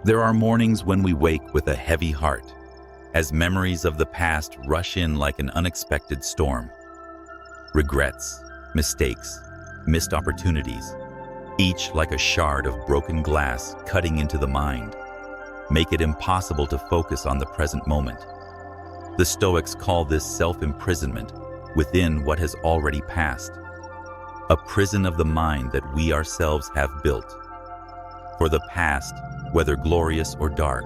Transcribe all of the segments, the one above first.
There are mornings when we wake with a heavy heart, as memories of the past rush in like an unexpected storm. Regrets, mistakes, missed opportunities, each like a shard of broken glass cutting into the mind, make it impossible to focus on the present moment. The Stoics call this self-imprisonment within what has already passed, a prison of the mind that we ourselves have built. For the past, whether glorious or dark,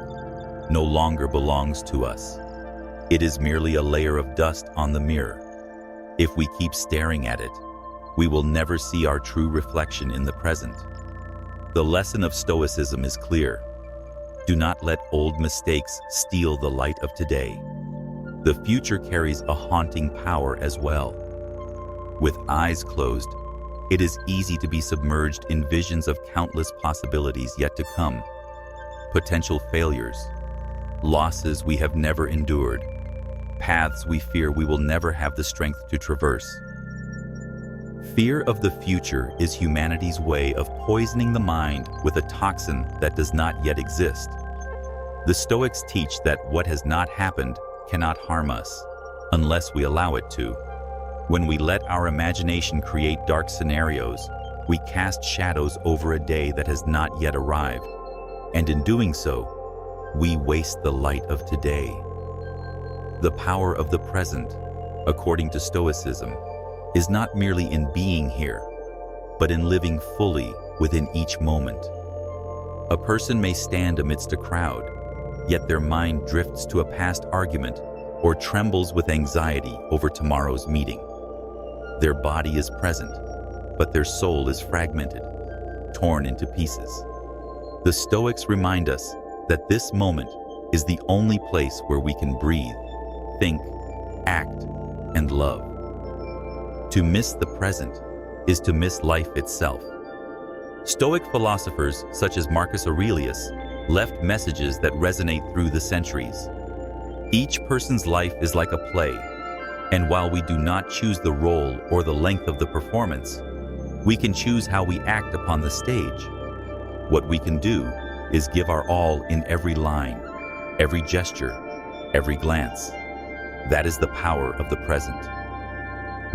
no longer belongs to us. It is merely a layer of dust on the mirror. If we keep staring at it, we will never see our true reflection in the present. The lesson of Stoicism is clear. Do not let old mistakes steal the light of today. The future carries a haunting power as well. With eyes closed, it is easy to be submerged in visions of countless possibilities yet to come, potential failures, losses we have never endured, paths we fear we will never have the strength to traverse. Fear of the future is humanity's way of poisoning the mind with a toxin that does not yet exist. The Stoics teach that what has not happened cannot harm us, unless we allow it to. When we let our imagination create dark scenarios, we cast shadows over a day that has not yet arrived. And in doing so, we waste the light of today. The power of the present, according to Stoicism, is not merely in being here, but in living fully within each moment. A person may stand amidst a crowd, yet their mind drifts to a past argument or trembles with anxiety over tomorrow's meeting. Their body is present, but their soul is fragmented, torn into pieces. The Stoics remind us that this moment is the only place where we can breathe, think, act, and love. To miss the present is to miss life itself. Stoic philosophers such as Marcus Aurelius left messages that resonate through the centuries. Each person's life is like a play, and while we do not choose the role or the length of the performance, we can choose how we act upon the stage. What we can do is give our all in every line, every gesture, every glance. That is the power of the present.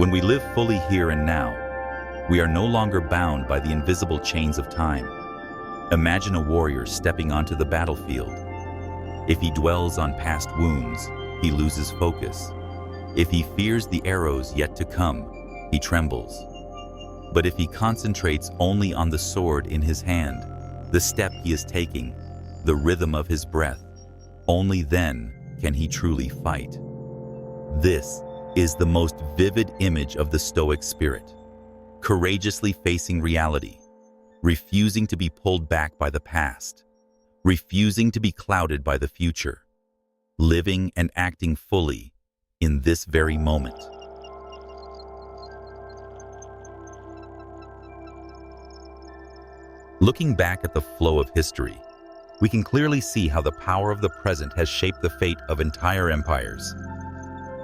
When we live fully here and now, we are no longer bound by the invisible chains of time. Imagine a warrior stepping onto the battlefield. If he dwells on past wounds, he loses focus. If he fears the arrows yet to come, he trembles. But if he concentrates only on the sword in his hand, the step he is taking, the rhythm of his breath, only then can he truly fight. This is the most vivid image of the Stoic spirit, courageously facing reality, refusing to be pulled back by the past, refusing to be clouded by the future, living and acting fully in this very moment. Looking back at the flow of history, we can clearly see how the power of the present has shaped the fate of entire empires.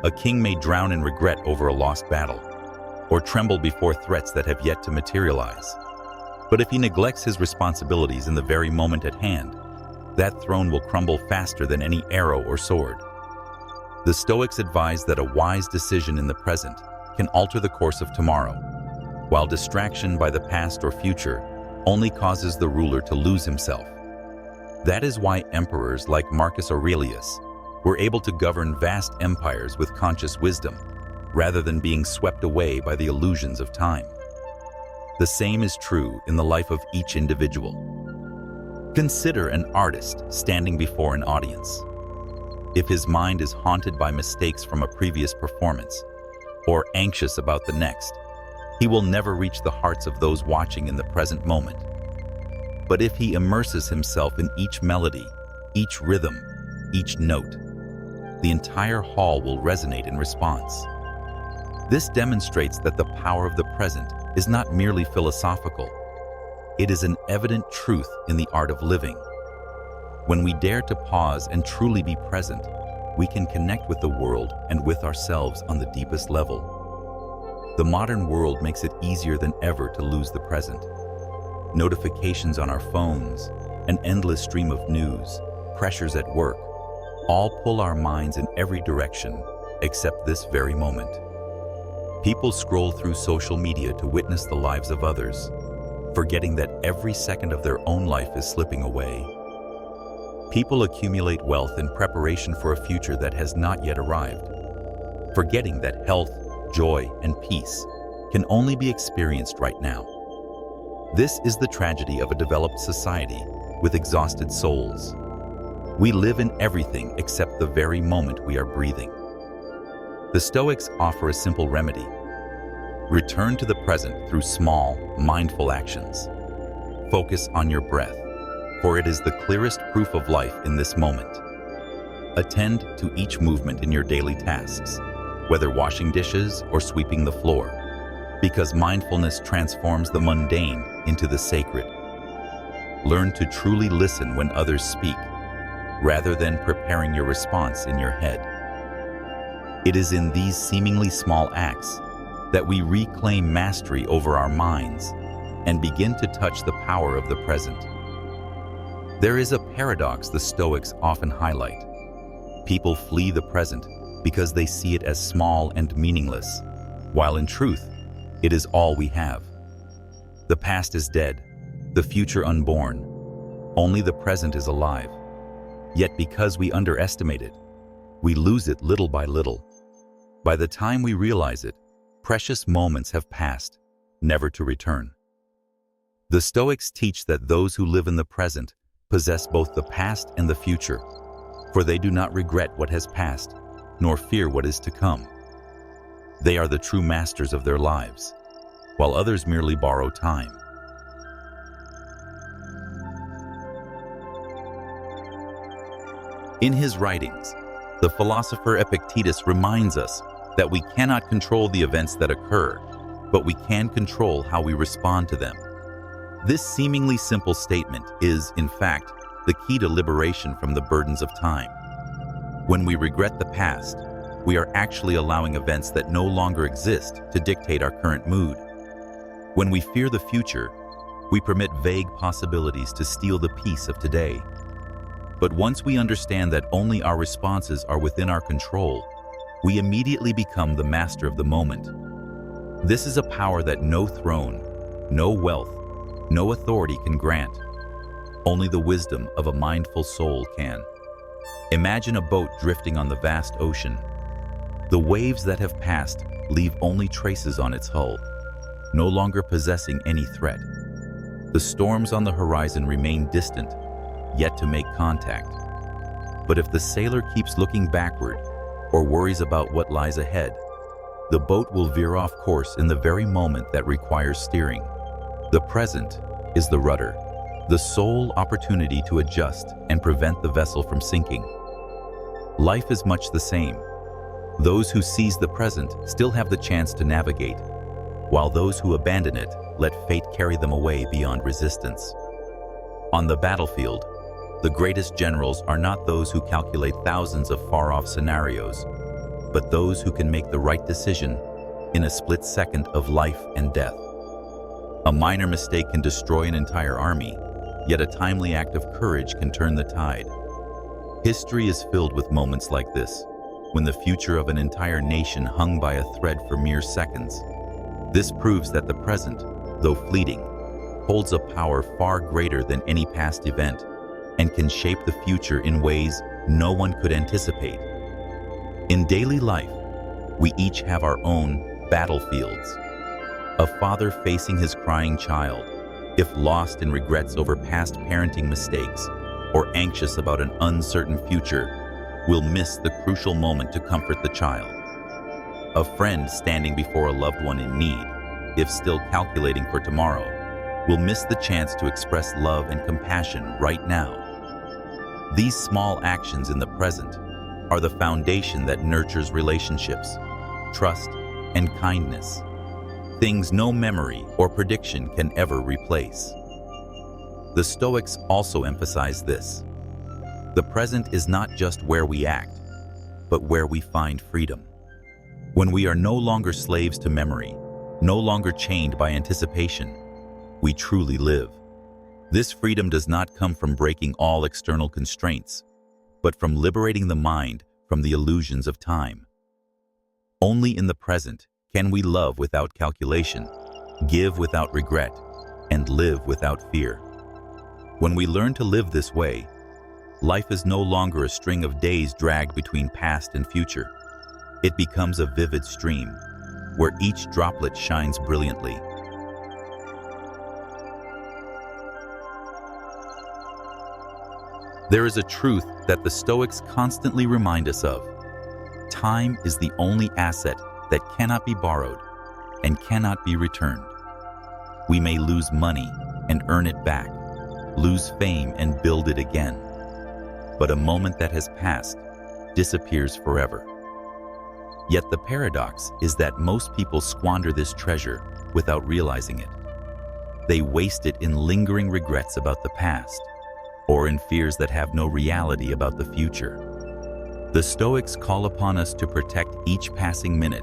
A king may drown in regret over a lost battle, or tremble before threats that have yet to materialize. But if he neglects his responsibilities in the very moment at hand, that throne will crumble faster than any arrow or sword. The Stoics advise that a wise decision in the present can alter the course of tomorrow, while distraction by the past or future only causes the ruler to lose himself. That is why emperors like Marcus Aurelius were able to govern vast empires with conscious wisdom, rather than being swept away by the illusions of time. The same is true in the life of each individual. Consider an artist standing before an audience. If his mind is haunted by mistakes from a previous performance, or anxious about the next, he will never reach the hearts of those watching in the present moment. But if he immerses himself in each melody, each rhythm, each note, the entire hall will resonate in response. This demonstrates that the power of the present is not merely philosophical. It is an evident truth in the art of living. When we dare to pause and truly be present, we can connect with the world and with ourselves on the deepest level. The modern world makes it easier than ever to lose the present. Notifications on our phones, An endless stream of news, pressures at work, all pull our minds in every direction except this very moment. People scroll through social media to witness the lives of others, forgetting that every second of their own life is slipping away. People accumulate wealth in preparation for a future that has not yet arrived, forgetting that health, joy, and peace can only be experienced right now. This is the tragedy of a developed society with exhausted souls. We live in everything except the very moment we are breathing. The Stoics offer a simple remedy. Return to the present through small, mindful actions. Focus on your breath, for it is the clearest proof of life in this moment. Attend to each movement in your daily tasks, whether washing dishes or sweeping the floor, because mindfulness transforms the mundane into the sacred. Learn to truly listen when others speak, rather than preparing your response in your head. It is in these seemingly small acts that we reclaim mastery over our minds and begin to touch the power of the present. There is a paradox the Stoics often highlight. People flee the present because they see it as small and meaningless, while in truth, it is all we have. The past is dead, the future unborn. Only the present is alive. Yet because we underestimate it, we lose it little by little. By the time we realize it, precious moments have passed, never to return. The Stoics teach that those who live in the present possess both the past and the future, for they do not regret what has passed, nor fear what is to come. They are the true masters of their lives, while others merely borrow time. In his writings, the philosopher Epictetus reminds us that we cannot control the events that occur, but we can control how we respond to them. This seemingly simple statement is, in fact, the key to liberation from the burdens of time. When we regret the past, we are actually allowing events that no longer exist to dictate our current mood. When we fear the future, we permit vague possibilities to steal the peace of today. But once we understand that only our responses are within our control, we immediately become the master of the moment. This is a power that no throne, no wealth, no authority can grant. Only the wisdom of a mindful soul can. Imagine a boat drifting on the vast ocean. The waves that have passed leave only traces on its hull, no longer possessing any threat. The storms on the horizon remain distant, yet to make contact. But if the sailor keeps looking backward or worries about what lies ahead, the boat will veer off course in the very moment that requires steering. The present is the rudder, the sole opportunity to adjust and prevent the vessel from sinking. Life is much the same. Those who seize the present still have the chance to navigate, while those who abandon it let fate carry them away beyond resistance. On the battlefield, the greatest generals are not those who calculate thousands of far-off scenarios, but those who can make the right decision in a split second of life and death. A minor mistake can destroy an entire army, yet a timely act of courage can turn the tide. History is filled with moments like this, when the future of an entire nation hung by a thread for mere seconds. This proves that the present, though fleeting, holds a power far greater than any past event and can shape the future in ways no one could anticipate. In daily life, we each have our own battlefields. A father facing his crying child, if lost in regrets over past parenting mistakes or anxious about an uncertain future, will miss the crucial moment to comfort the child. A friend standing before a loved one in need, if still calculating for tomorrow, will miss the chance to express love and compassion right now. These small actions in the present are the foundation that nurtures relationships, trust, and kindness, things no memory or prediction can ever replace. The Stoics also emphasize this. The present is not just where we act, but where we find freedom. When we are no longer slaves to memory, no longer chained by anticipation, we truly live. This freedom does not come from breaking all external constraints, but from liberating the mind from the illusions of time. Only in the present can we love without calculation, give without regret, and live without fear. When we learn to live this way, life is no longer a string of days dragged between past and future. It becomes a vivid stream, where each droplet shines brilliantly. There is a truth that the Stoics constantly remind us of. Time is the only asset that cannot be borrowed and cannot be returned. We may lose money and earn it back, lose fame and build it again. But a moment that has passed disappears forever. Yet the paradox is that most people squander this treasure without realizing it. They waste it in lingering regrets about the past, or in fears that have no reality about the future. The Stoics call upon us to protect each passing minute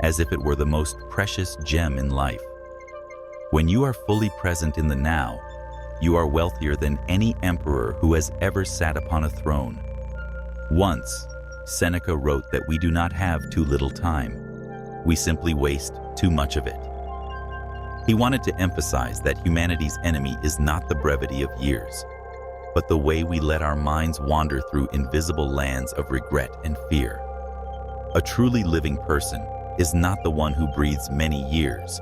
as if it were the most precious gem in life. When you are fully present in the now, you are wealthier than any emperor who has ever sat upon a throne. Once, Seneca wrote that we do not have too little time. We simply waste too much of it. He wanted to emphasize that humanity's enemy is not the brevity of years, but the way we let our minds wander through invisible lands of regret and fear. A truly living person is not the one who breathes many years,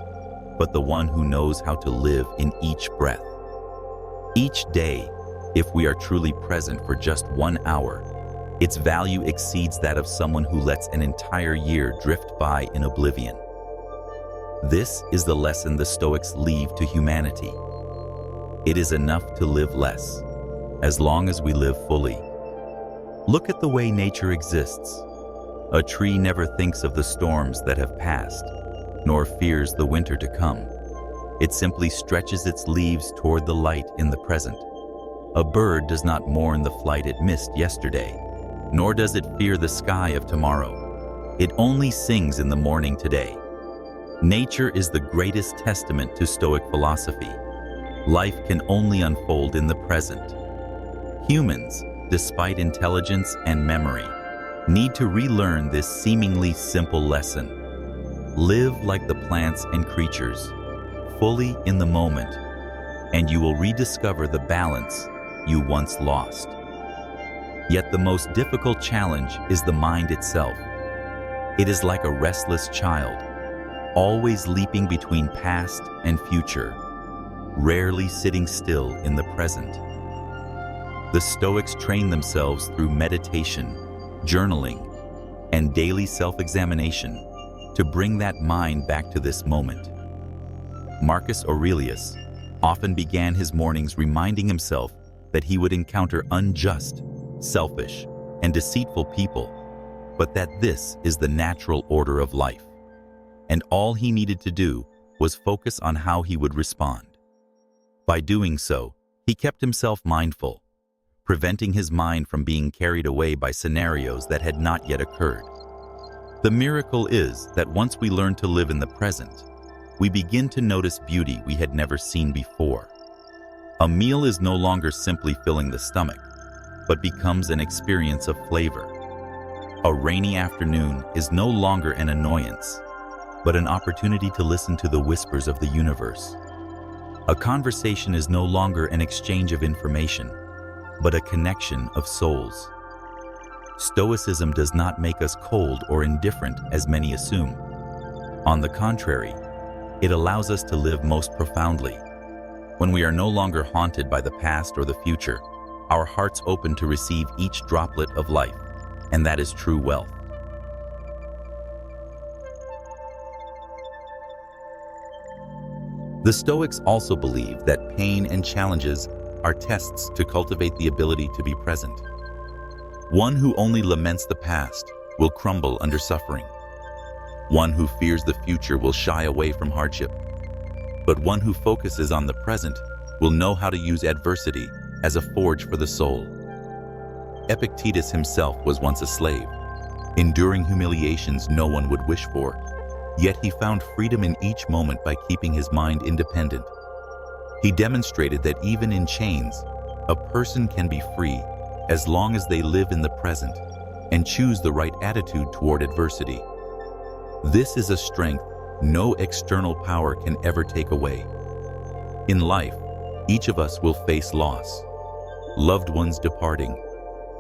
but the one who knows how to live in each breath. Each day, if we are truly present for just 1 hour, its value exceeds that of someone who lets an entire year drift by in oblivion. This is the lesson the Stoics leave to humanity. It is enough to live less, as long as we live fully. Look at the way nature exists. A tree never thinks of the storms that have passed, nor fears the winter to come. It simply stretches its leaves toward the light in the present. A bird does not mourn the flight it missed yesterday, nor does it fear the sky of tomorrow. It only sings in the morning today. Nature is the greatest testament to Stoic philosophy. Life can only unfold in the present. Humans, despite intelligence and memory, need to relearn this seemingly simple lesson. Live like the plants and creatures, fully in the moment, and you will rediscover the balance you once lost. Yet the most difficult challenge is the mind itself. It is like a restless child, always leaping between past and future, rarely sitting still in the present. The Stoics train themselves through meditation, journaling, and daily self-examination to bring that mind back to this moment. Marcus Aurelius often began his mornings reminding himself that he would encounter unjust, selfish, and deceitful people, but that this is the natural order of life, and all he needed to do was focus on how he would respond. By doing so, he kept himself mindful, preventing his mind from being carried away by scenarios that had not yet occurred. The miracle is that once we learn to live in the present, we begin to notice beauty we had never seen before. A meal is no longer simply filling the stomach, but becomes an experience of flavor. A rainy afternoon is no longer an annoyance, but an opportunity to listen to the whispers of the universe. A conversation is no longer an exchange of information, but a connection of souls. Stoicism does not make us cold or indifferent, as many assume. On the contrary, it allows us to live most profoundly. When we are no longer haunted by the past or the future, our hearts open to receive each droplet of life, and that is true wealth. The Stoics also believe that pain and challenges are tests to cultivate the ability to be present. One who only laments the past will crumble under suffering. One who fears the future will shy away from hardship. But one who focuses on the present will know how to use adversity as a forge for the soul. Epictetus himself was once a slave, enduring humiliations no one would wish for, yet he found freedom in each moment by keeping his mind independent. He demonstrated that even in chains, a person can be free as long as they live in the present and choose the right attitude toward adversity. This is a strength no external power can ever take away. In life, each of us will face loss, loved ones departing,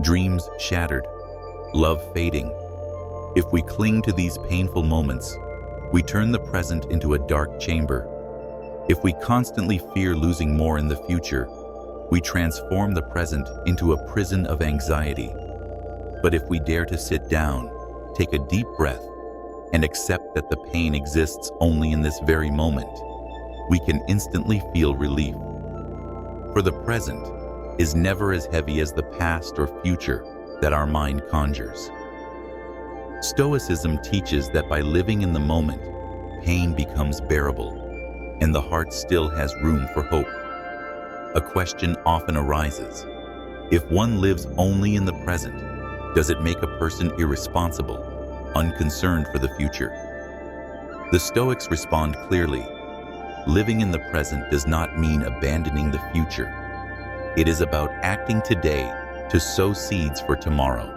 dreams shattered, love fading. If we cling to these painful moments, we turn the present into a dark chamber. If we constantly fear losing more in the future, we transform the present into a prison of anxiety. But if we dare to sit down, take a deep breath, and accept that the pain exists only in this very moment, we can instantly feel relief. For the present is never as heavy as the past or future that our mind conjures. Stoicism teaches that by living in the moment, pain becomes bearable, and the heart still has room for hope. A question often arises: if one lives only in the present, does it make a person irresponsible, unconcerned for the future? The Stoics respond clearly: living in the present does not mean abandoning the future. It is about acting today to sow seeds for tomorrow.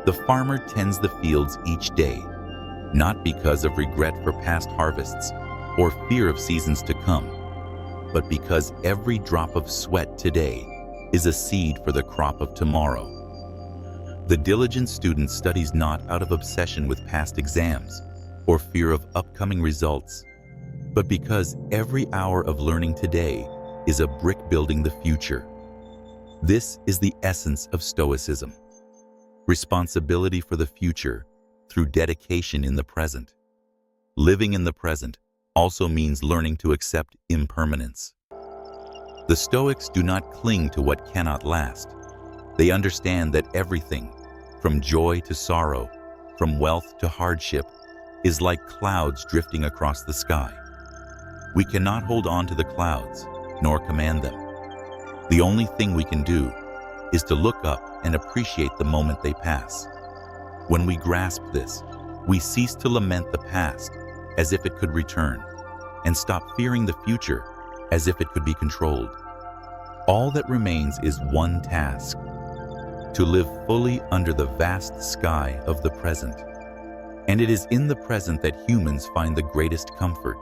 The farmer tends the fields each day, not because of regret for past harvests or fear of seasons to come, but because every drop of sweat today is a seed for the crop of tomorrow. The diligent student studies not out of obsession with past exams or fear of upcoming results, but because every hour of learning today is a brick building the future. This is the essence of Stoicism: responsibility for the future through dedication in the present. Living in the present also means learning to accept impermanence. The Stoics do not cling to what cannot last. They understand that everything, from joy to sorrow, from wealth to hardship, is like clouds drifting across the sky. We cannot hold on to the clouds, nor command them. The only thing we can do is to look up and appreciate the moment they pass. When we grasp this, we cease to lament the past as if it could return, and stop fearing the future as if it could be controlled. All that remains is one task: to live fully under the vast sky of the present. And it is in the present that humans find the greatest comfort: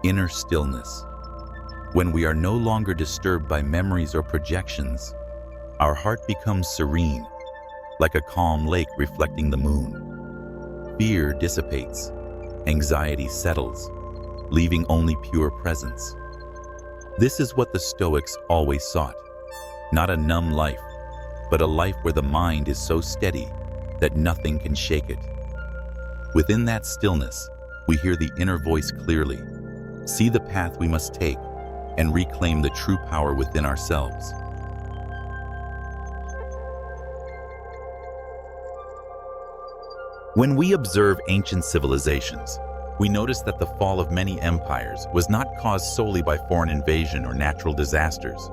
inner stillness. When we are no longer disturbed by memories or projections, our heart becomes serene, like a calm lake reflecting the moon. Fear dissipates, anxiety settles, leaving only pure presence. This is what the Stoics always sought: not a numb life, but a life where the mind is so steady that nothing can shake it. Within that stillness, we hear the inner voice clearly, see the path we must take, and reclaim the true power within ourselves. When we observe ancient civilizations, we notice that the fall of many empires was not caused solely by foreign invasion or natural disasters,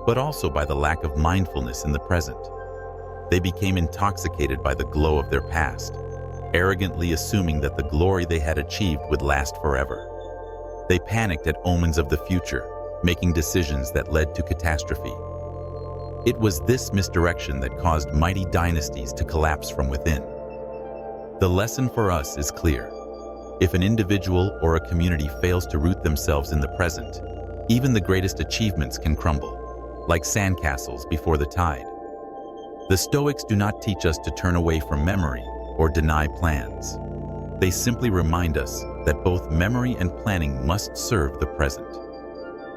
but also by the lack of mindfulness in the present. They became intoxicated by the glow of their past, arrogantly assuming that the glory they had achieved would last forever. They panicked at omens of the future, making decisions that led to catastrophe. It was this misdirection that caused mighty dynasties to collapse from within. The lesson for us is clear. If an individual or a community fails to root themselves in the present, even the greatest achievements can crumble, like sandcastles before the tide. The Stoics do not teach us to turn away from memory or deny plans. They simply remind us that both memory and planning must serve the present.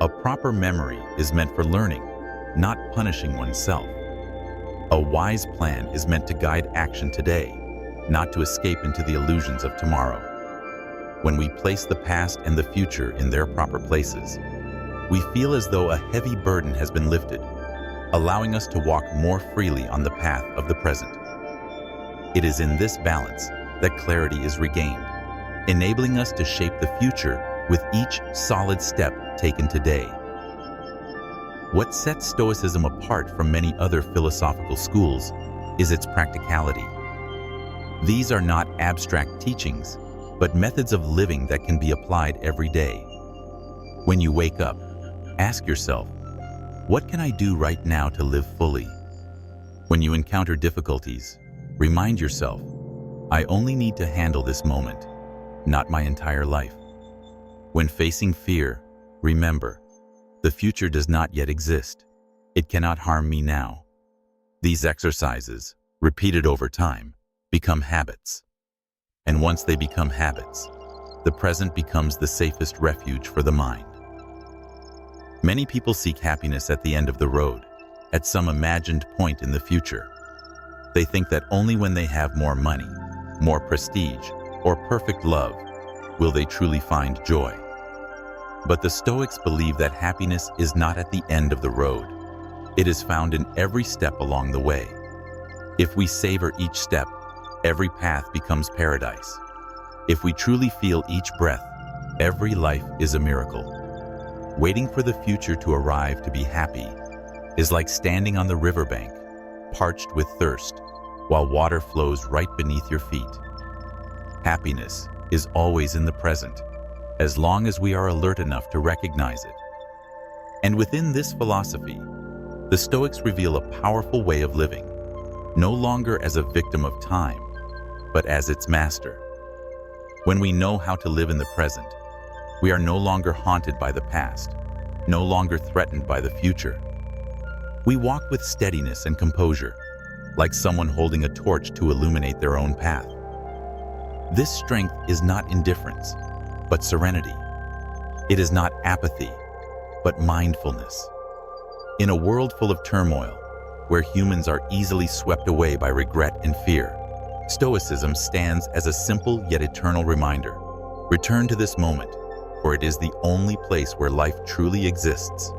A proper memory is meant for learning, not punishing oneself. A wise plan is meant to guide action today, not to escape into the illusions of tomorrow. When we place the past and the future in their proper places, we feel as though a heavy burden has been lifted, allowing us to walk more freely on the path of the present. It is in this balance that clarity is regained, enabling us to shape the future with each solid step taken today. What sets Stoicism apart from many other philosophical schools is its practicality. These are not abstract teachings, but methods of living that can be applied every day. When you wake up, Ask yourself, what can I do right now to live fully? When you encounter difficulties, remind yourself, I only need to handle this moment, not my entire life. When facing fear, remember, the future does not yet exist. It cannot harm me now. These exercises, repeated over time, become habits. And once they become habits, the present becomes the safest refuge for the mind. Many people seek happiness at the end of the road, at some imagined point in the future. They think that only when they have more money, more prestige, or perfect love will they truly find joy. But the Stoics believe that happiness is not at the end of the road. It is found in every step along the way. If we savor each step, every path becomes paradise. If we truly feel each breath, every life is a miracle. Waiting for the future to arrive to be happy is like standing on the riverbank, parched with thirst, while water flows right beneath your feet. Happiness is always in the present, as long as we are alert enough to recognize it. And within this philosophy, the Stoics reveal a powerful way of living, no longer as a victim of time, but as its master. When we know how to live in the present, we are no longer haunted by the past, no longer threatened by the future. We walk with steadiness and composure, like someone holding a torch to illuminate their own path. This strength is not indifference, but serenity. It is not apathy, but mindfulness. In a world full of turmoil, where humans are easily swept away by regret and fear, Stoicism stands as a simple yet eternal reminder. Return to this moment, for it is the only place where life truly exists.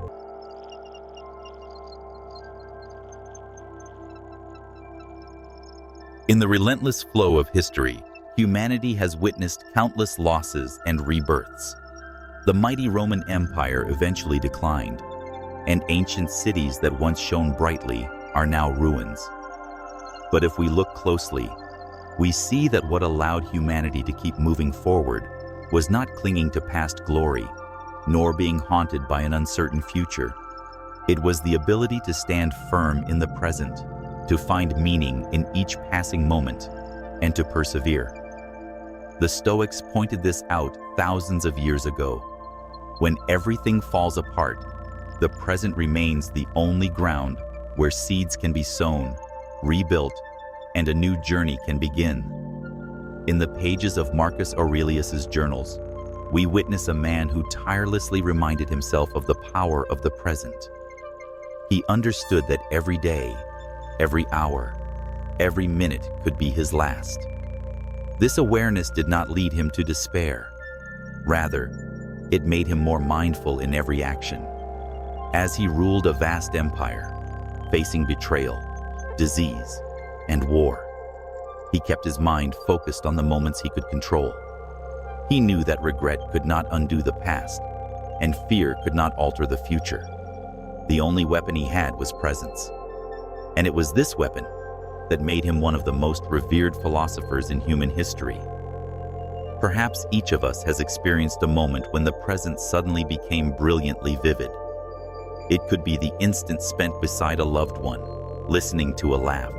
In the relentless flow of history, humanity has witnessed countless losses and rebirths. The mighty Roman Empire eventually declined, and ancient cities that once shone brightly are now ruins. But if we look closely, we see that what allowed humanity to keep moving forward was not clinging to past glory, nor being haunted by an uncertain future. It was the ability to stand firm in the present, to find meaning in each passing moment, and to persevere. The Stoics pointed this out thousands of years ago. When everything falls apart, the present remains the only ground where seeds can be sown, rebuilt, and a new journey can begin. In the pages of Marcus Aurelius's journals, we witness a man who tirelessly reminded himself of the power of the present. He understood that every day, every hour, every minute could be his last. This awareness did not lead him to despair. Rather, it made him more mindful in every action. As he ruled a vast empire, facing betrayal, disease, and war, he kept his mind focused on the moments he could control. He knew that regret could not undo the past, and fear could not alter the future. The only weapon he had was presence. And it was this weapon that made him one of the most revered philosophers in human history. Perhaps each of us has experienced a moment when the present suddenly became brilliantly vivid. It could be the instant spent beside a loved one, listening to a laugh.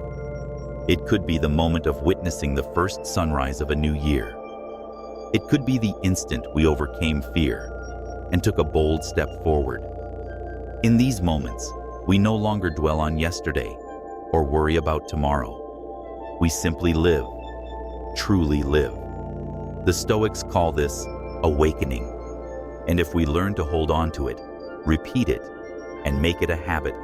It could be the moment of witnessing the first sunrise of a new year. It could be the instant we overcame fear and took a bold step forward. In these moments, we no longer dwell on yesterday or worry about tomorrow. We simply live, truly live. The Stoics call this awakening. And if we learn to hold on to it, repeat it, and make it a habit,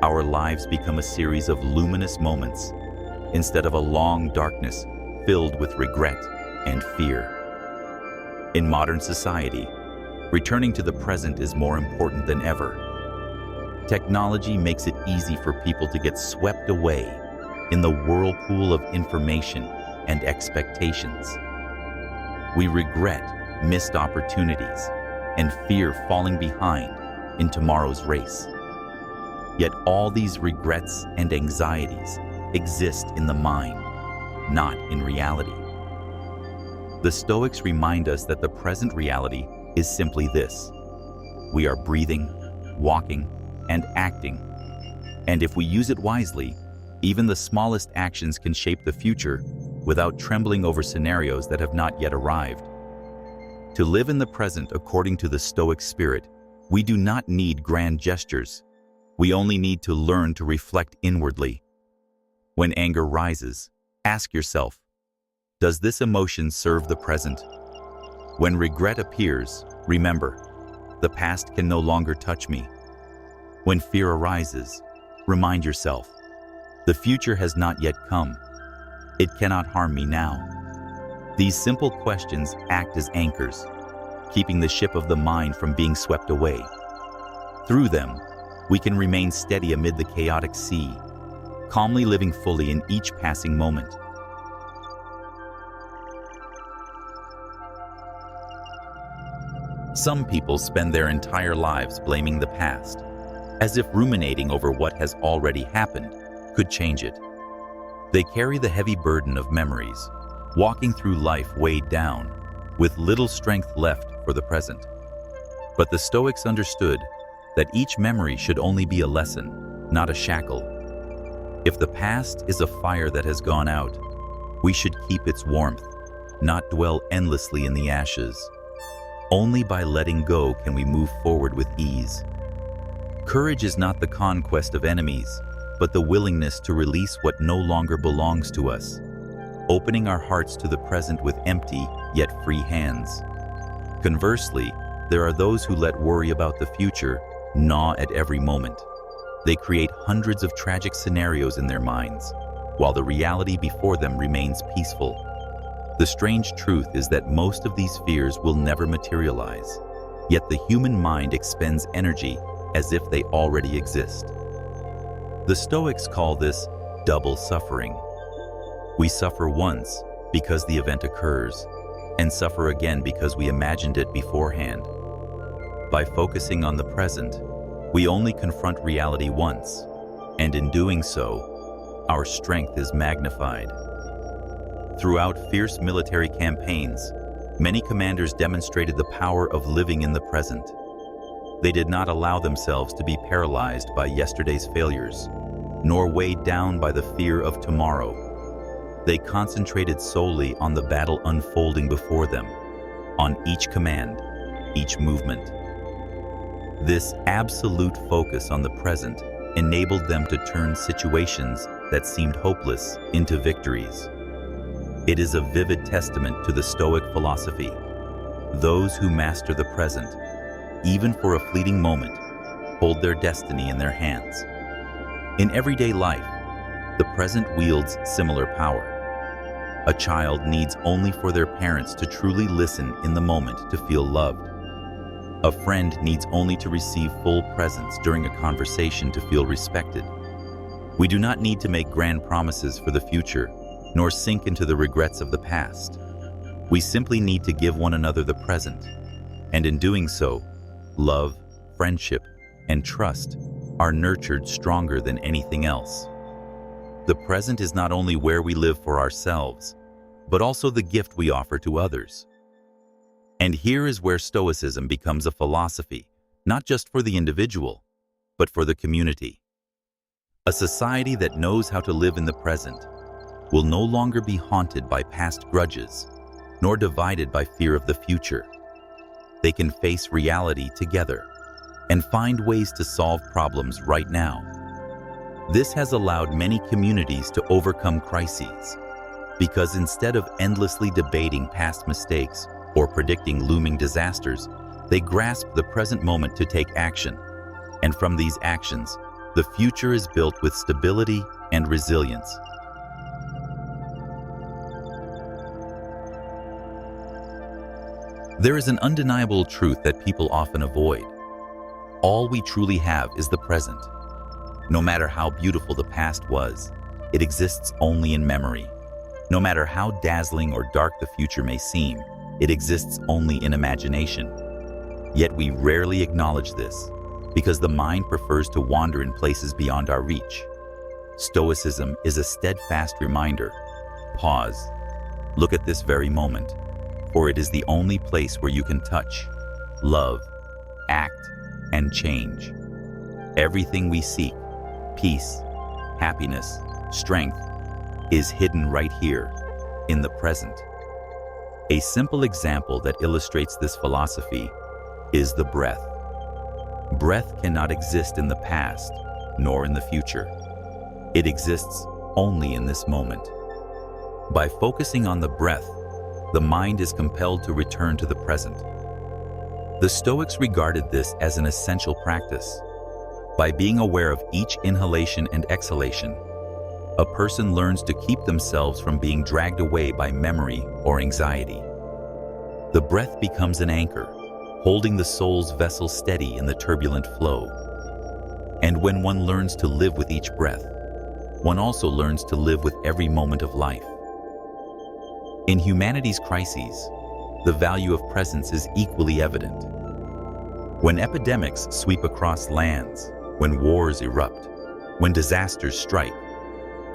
our lives become a series of luminous moments instead of a long darkness filled with regret and fear. In modern society, returning to the present is more important than ever. Technology makes it easy for people to get swept away in the whirlpool of information and expectations. We regret missed opportunities and fear falling behind in tomorrow's race. Yet all these regrets and anxieties exist in the mind, not in reality. The Stoics remind us that the present reality is simply this: we are breathing, walking, and acting. And if we use it wisely, even the smallest actions can shape the future without trembling over scenarios that have not yet arrived. To live in the present according to the Stoic spirit, we do not need grand gestures. We only need to learn to reflect inwardly. When anger rises, ask yourself, does this emotion serve the present? When regret appears, remember, the past can no longer touch me. When fear arises, remind yourself, the future has not yet come. It cannot harm me now. These simple questions act as anchors, keeping the ship of the mind from being swept away. Through them, we can remain steady amid the chaotic sea, calmly living fully in each passing moment. Some people spend their entire lives blaming the past, as if ruminating over what has already happened could change it. They carry the heavy burden of memories, walking through life weighed down, with little strength left for the present. But the Stoics understood that each memory should only be a lesson, not a shackle. If the past is a fire that has gone out, we should keep its warmth, not dwell endlessly in the ashes. Only by letting go can we move forward with ease. Courage is not the conquest of enemies, but the willingness to release what no longer belongs to us, opening our hearts to the present with empty yet free hands. Conversely, there are those who let worry about the future gnaw at every moment. They create hundreds of tragic scenarios in their minds, while the reality before them remains peaceful. The strange truth is that most of these fears will never materialize, yet the human mind expends energy as if they already exist. The Stoics call this double suffering. We suffer once because the event occurs, and suffer again because we imagined it beforehand. By focusing on the present, we only confront reality once, and in doing so, our strength is magnified. Throughout fierce military campaigns, many commanders demonstrated the power of living in the present. They did not allow themselves to be paralyzed by yesterday's failures, nor weighed down by the fear of tomorrow. They concentrated solely on the battle unfolding before them, on each command, each movement. This absolute focus on the present enabled them to turn situations that seemed hopeless into victories. It is a vivid testament to the Stoic philosophy. Those who master the present, even for a fleeting moment, hold their destiny in their hands. In everyday life, the present wields similar power. A child needs only for their parents to truly listen in the moment to feel loved. A friend needs only to receive full presence during a conversation to feel respected. We do not need to make grand promises for the future, nor sink into the regrets of the past. We simply need to give one another the present, and in doing so, love, friendship, and trust are nurtured stronger than anything else. The present is not only where we live for ourselves, but also the gift we offer to others. And here is where Stoicism becomes a philosophy, not just for the individual, but for the community. A society that knows how to live in the present will no longer be haunted by past grudges, nor divided by fear of the future. They can face reality together and find ways to solve problems right now. This has allowed many communities to overcome crises, because instead of endlessly debating past mistakes or predicting looming disasters, they grasp the present moment to take action. And from these actions, the future is built with stability and resilience. There is an undeniable truth that people often avoid. All we truly have is the present. No matter how beautiful the past was, it exists only in memory. No matter how dazzling or dark the future may seem, it exists only in imagination. Yet we rarely acknowledge this, because the mind prefers to wander in places beyond our reach. Stoicism is a steadfast reminder. Pause. Look at this very moment, for it is the only place where you can touch, love, act, and change. Everything we seek, peace, happiness, strength, is hidden right here, in the present. A simple example that illustrates this philosophy is the breath. Breath cannot exist in the past, nor in the future. It exists only in this moment. By focusing on the breath, the mind is compelled to return to the present. The Stoics regarded this as an essential practice. By being aware of each inhalation and exhalation, a person learns to keep themselves from being dragged away by memory or anxiety. The breath becomes an anchor, holding the soul's vessel steady in the turbulent flow. And when one learns to live with each breath, one also learns to live with every moment of life. In humanity's crises, the value of presence is equally evident. When epidemics sweep across lands, when wars erupt, when disasters strike,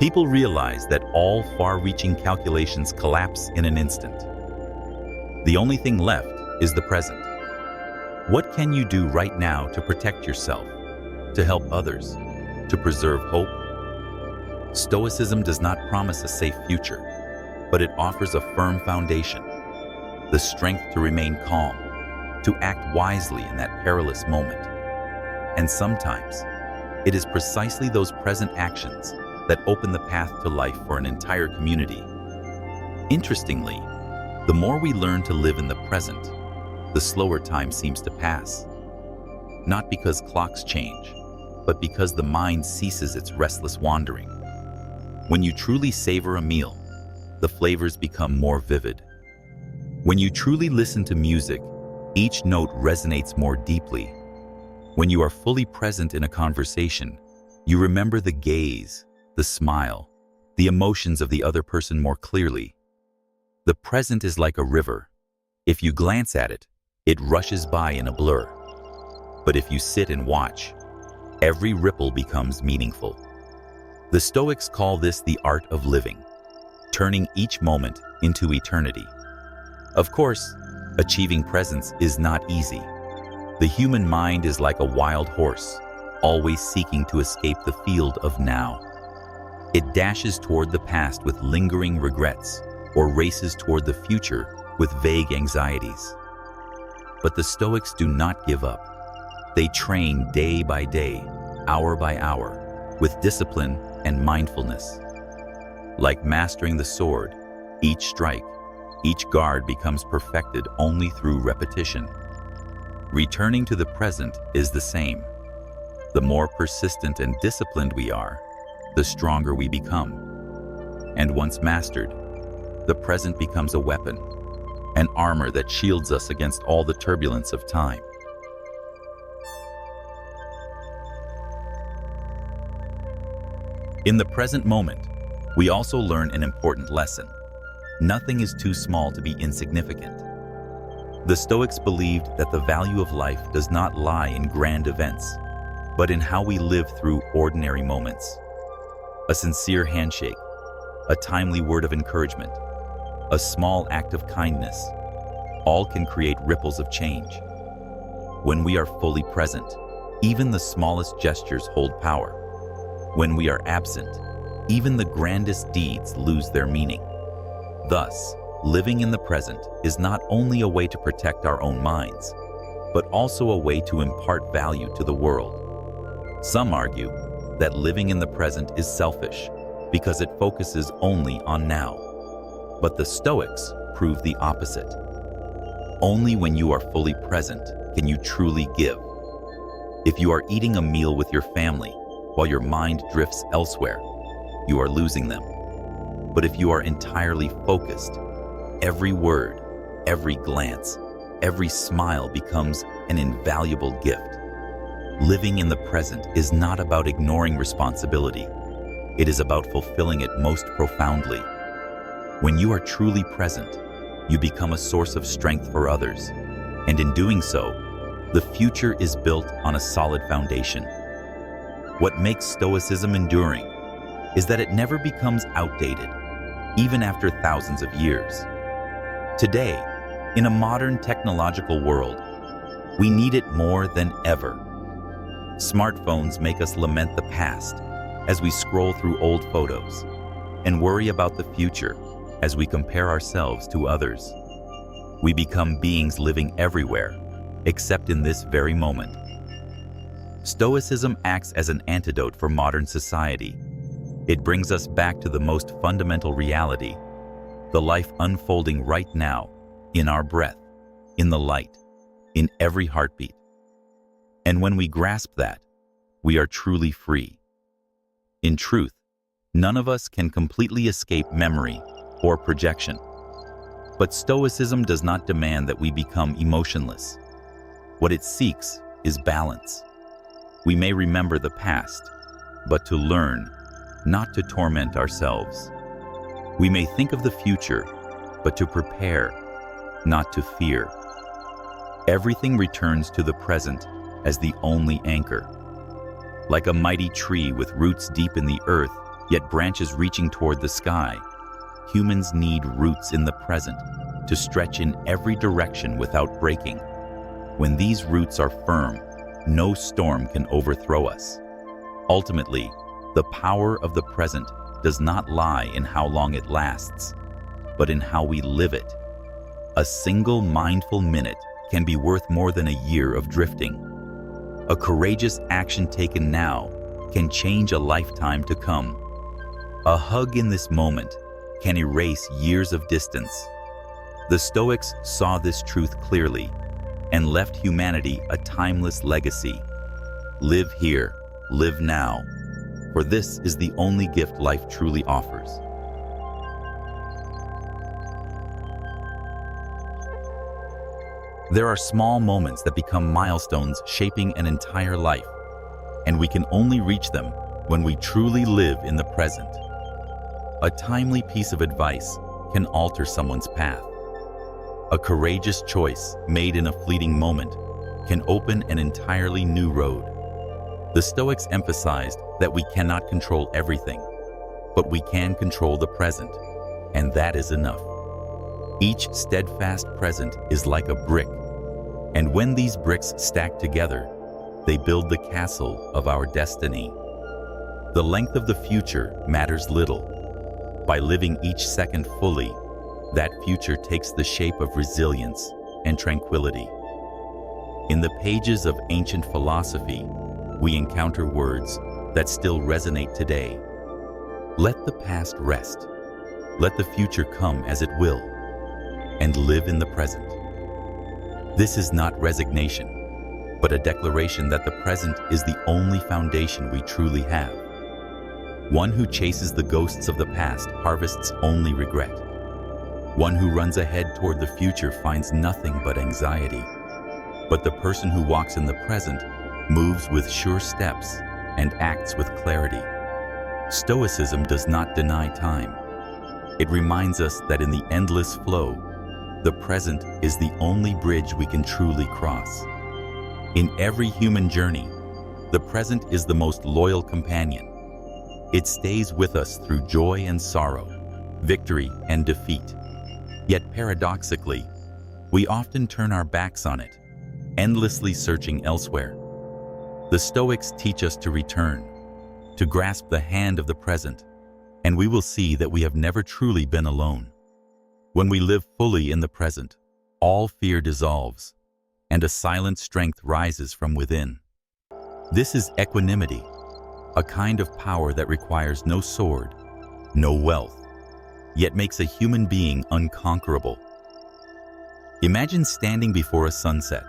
people realize that all far-reaching calculations collapse in an instant. The only thing left is the present. What can you do right now to protect yourself, to help others, to preserve hope? Stoicism does not promise a safe future, but it offers a firm foundation, the strength to remain calm, to act wisely in that perilous moment. And sometimes, it is precisely those present actions that open the path to life for an entire community. Interestingly, the more we learn to live in the present, the slower time seems to pass. Not because clocks change, but because the mind ceases its restless wandering. When you truly savor a meal, the flavors become more vivid. When you truly listen to music, each note resonates more deeply. When you are fully present in a conversation, you remember the gaze, the smile, the emotions of the other person more clearly. The present is like a river. If you glance at it, it rushes by in a blur. But if you sit and watch, every ripple becomes meaningful. The Stoics call this the art of living, turning each moment into eternity. Of course, achieving presence is not easy. The human mind is like a wild horse, always seeking to escape the field of now. It dashes toward the past with lingering regrets, or races toward the future with vague anxieties. But the Stoics do not give up. They train day by day, hour by hour, with discipline and mindfulness. Like mastering the sword, each strike, each guard becomes perfected only through repetition. Returning to the present is the same. The more persistent and disciplined we are, the stronger we become. And once mastered, the present becomes a weapon, an armor that shields us against all the turbulence of time. In the present moment, we also learn an important lesson. Nothing is too small to be insignificant. The Stoics believed that the value of life does not lie in grand events, but in how we live through ordinary moments. A sincere handshake, a timely word of encouragement, a small act of kindness, all can create ripples of change. When we are fully present, even the smallest gestures hold power. When we are absent, even the grandest deeds lose their meaning. Thus, living in the present is not only a way to protect our own minds, but also a way to impart value to the world. Some argue that living in the present is selfish because it focuses only on now. But the Stoics prove the opposite. Only when you are fully present can you truly give. If you are eating a meal with your family while your mind drifts elsewhere, you are losing them. But if you are entirely focused, every word, every glance, every smile becomes an invaluable gift. Living in the present is not about ignoring responsibility. It is about fulfilling it most profoundly. When you are truly present, you become a source of strength for others. And in doing so, the future is built on a solid foundation. What makes Stoicism enduring is that it never becomes outdated, even after thousands of years. Today, in a modern technological world, we need it more than ever. Smartphones make us lament the past as we scroll through old photos and worry about the future as we compare ourselves to others. We become beings living everywhere, except in this very moment. Stoicism acts as an antidote for modern society. It brings us back to the most fundamental reality, the life unfolding right now, in our breath, in the light, in every heartbeat. And when we grasp that, we are truly free. In truth, none of us can completely escape memory or projection. But Stoicism does not demand that we become emotionless. What it seeks is balance. We may remember the past, but to learn, not to torment ourselves. We may think of the future, but to prepare, not to fear. Everything returns to the present as the only anchor. Like a mighty tree with roots deep in the earth, yet branches reaching toward the sky, humans need roots in the present to stretch in every direction without breaking. When these roots are firm, no storm can overthrow us. Ultimately, the power of the present does not lie in how long it lasts, but in how we live it. A single mindful minute can be worth more than a year of drifting. A courageous action taken now can change a lifetime to come. A hug in this moment can erase years of distance. The Stoics saw this truth clearly and left humanity a timeless legacy. Live here, live now, for this is the only gift life truly offers. There are small moments that become milestones shaping an entire life, and we can only reach them when we truly live in the present. A timely piece of advice can alter someone's path. A courageous choice made in a fleeting moment can open an entirely new road. The Stoics emphasized that we cannot control everything, but we can control the present, and that is enough. Each steadfast present is like a brick, and when these bricks stack together, they build the castle of our destiny. The length of the future matters little. By living each second fully, that future takes the shape of resilience and tranquility. In the pages of ancient philosophy, we encounter words that still resonate today. Let the past rest. Let the future come as it will, and live in the present. This is not resignation, but a declaration that the present is the only foundation we truly have. One who chases the ghosts of the past harvests only regret. One who runs ahead toward the future finds nothing but anxiety. But the person who walks in the present moves with sure steps and acts with clarity. Stoicism does not deny time. It reminds us that in the endless flow, the present is the only bridge we can truly cross. In every human journey, the present is the most loyal companion. It stays with us through joy and sorrow, victory and defeat. Yet paradoxically, we often turn our backs on it, endlessly searching elsewhere. The Stoics teach us to return, to grasp the hand of the present, and we will see that we have never truly been alone. When we live fully in the present, all fear dissolves, and a silent strength rises from within. This is equanimity, a kind of power that requires no sword, no wealth, yet makes a human being unconquerable. Imagine standing before a sunset.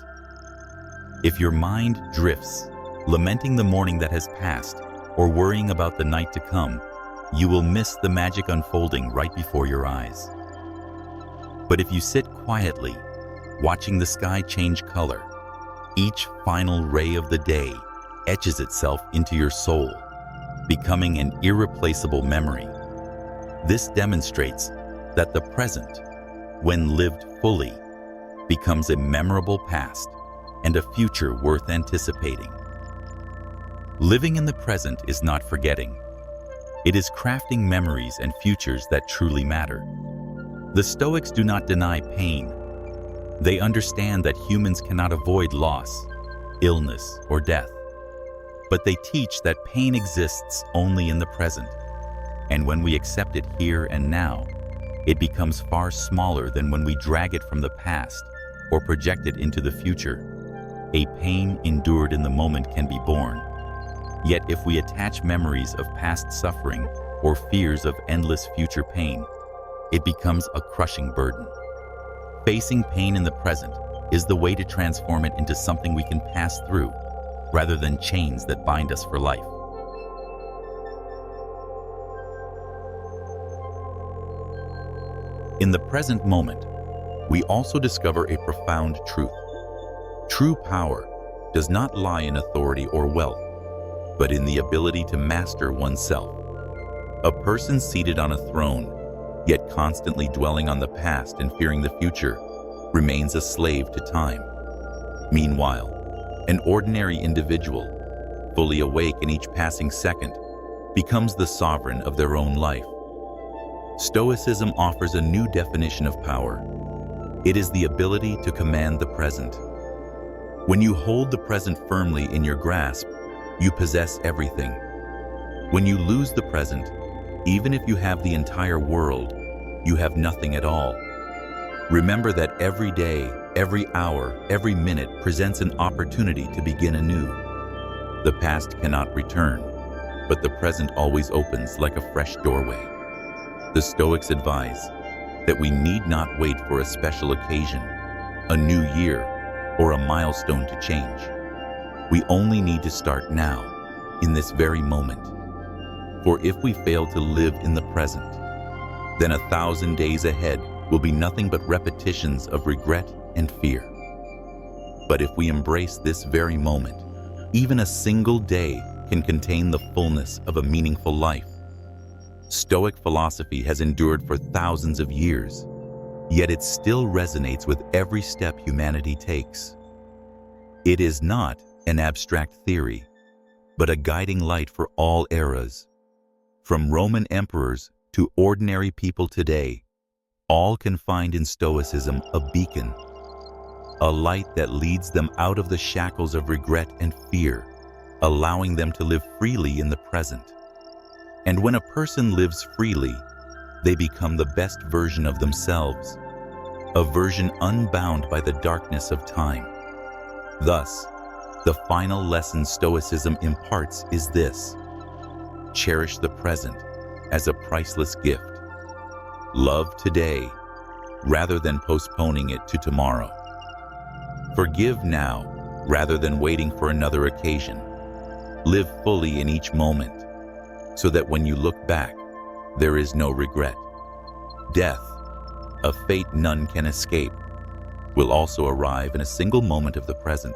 If your mind drifts, lamenting the morning that has passed, or worrying about the night to come, you will miss the magic unfolding right before your eyes. But if you sit quietly, watching the sky change color, each final ray of the day etches itself into your soul, becoming an irreplaceable memory. This demonstrates that the present, when lived fully, becomes a memorable past and a future worth anticipating. Living in the present is not forgetting. It is crafting memories and futures that truly matter. The Stoics do not deny pain. They understand that humans cannot avoid loss, illness, or death. but they teach that pain exists only in the present. And when we accept it here and now, it becomes far smaller than when we drag it from the past or project it into the future. A pain endured in the moment can be borne. Yet if we attach memories of past suffering or fears of endless future pain, it becomes a crushing burden. Facing pain in the present is the way to transform it into something we can pass through, rather than chains that bind us for life. In the present moment, we also discover a profound truth. True power does not lie in authority or wealth, but in the ability to master oneself. A person seated on a throne, yet constantly dwelling on the past and fearing the future, remains a slave to time. Meanwhile, an ordinary individual, fully awake in each passing second, becomes the sovereign of their own life. Stoicism offers a new definition of power. It is the ability to command the present. When you hold the present firmly in your grasp, you possess everything. When you lose the present, even if you have the entire world, you have nothing at all. Remember that every day, every hour, every minute presents an opportunity to begin anew. The past cannot return, but the present always opens like a fresh doorway. The Stoics advise that we need not wait for a special occasion, a new year, or a milestone to change. We only need to start now, in this very moment. For if we fail to live in the present, then 1,000 days ahead will be nothing but repetitions of regret and fear. But if we embrace this very moment, even a single day can contain the fullness of a meaningful life. Stoic philosophy has endured for thousands of years, yet it still resonates with every step humanity takes. It is not an abstract theory, but a guiding light for all eras. From Roman emperors to ordinary people today, all can find in Stoicism a beacon, a light that leads them out of the shackles of regret and fear, allowing them to live freely in the present. And when a person lives freely, they become the best version of themselves, a version unbound by the darkness of time. Thus, the final lesson Stoicism imparts is this: cherish the present as a priceless gift. Love today rather than postponing it to tomorrow. Forgive now rather than waiting for another occasion. Live fully in each moment, so that when you look back, there is no regret. Death, a fate none can escape, will also arrive in a single moment of the present.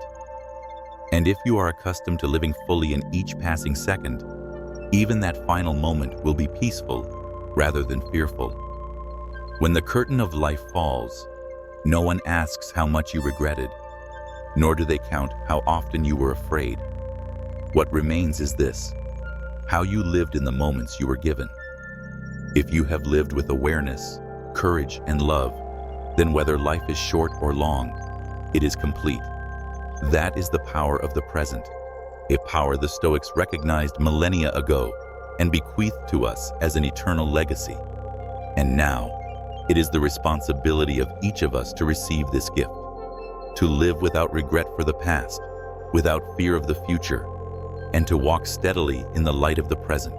And if you are accustomed to living fully in each passing second, even that final moment will be peaceful rather than fearful. When the curtain of life falls, no one asks how much you regretted, nor do they count how often you were afraid. What remains is this: how you lived in the moments you were given. If you have lived with awareness, courage, and love, then whether life is short or long, it is complete. That is the power of the present, a power the Stoics recognized millennia ago and bequeathed to us as an eternal legacy. And now, it is the responsibility of each of us to receive this gift, to live without regret for the past, without fear of the future, and to walk steadily in the light of the present.